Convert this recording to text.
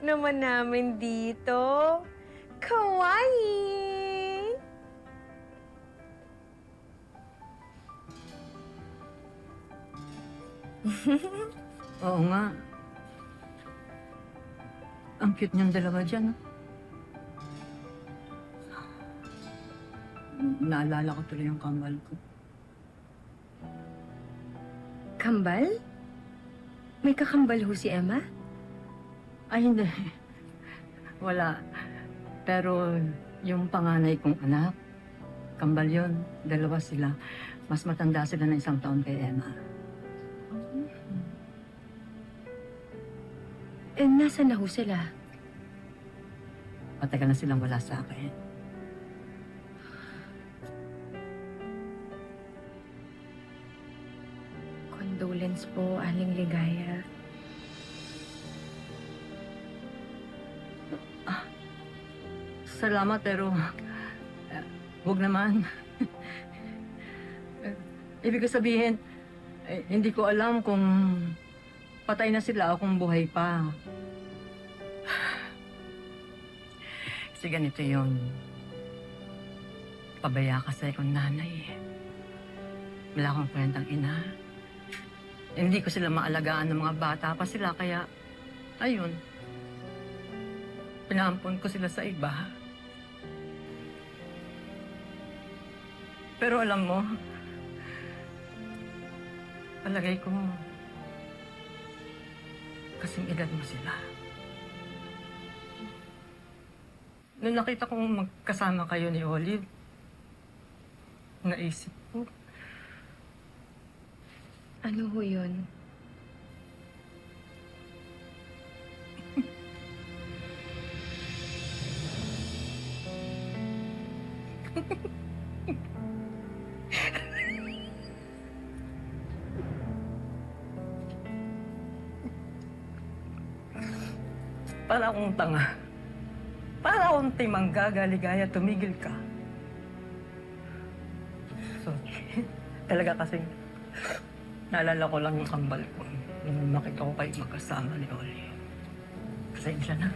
cute naman namin dito. Kawaii! Oo nga. Ang cute niyong dalawa dyan, no? Naalala ko tuloy yung kambal ko. Kambal? May kakambal ho si Emma? Ay, hindi. Wala. Pero yung panganay kong anak, kambal yun. Dalawa sila. Mas matanda sila na 1 taon kay Emma. Eh, nasa na ho sila? Matagal na silang wala sa akin. Condolence po, Aling Ligaya. Salamat, pero huwag naman. Ibig ko sabihin, hindi ko alam kung patay na sila o kung buhay pa. Kasi ganito yun. Pabaya kasi akong nanay. Wala akong kwentang ina. Hindi ko sila maalagaan ng mga bata pa sila, kaya, ayun, pinaampon ko sila sa iba. Pero alam mo, palagay ko, kasing edad mo sila. Nung nakita kong magkasama kayo ni Olive, naisip ko, Ano ho yun? para akong tanga. Para akong timanggaga, ligaya, tumigil ka. Sorry. Talaga kasing naalala ko lang yung kambal ko nung nakita ko kayo magkasama ni Oli. Pasensya na.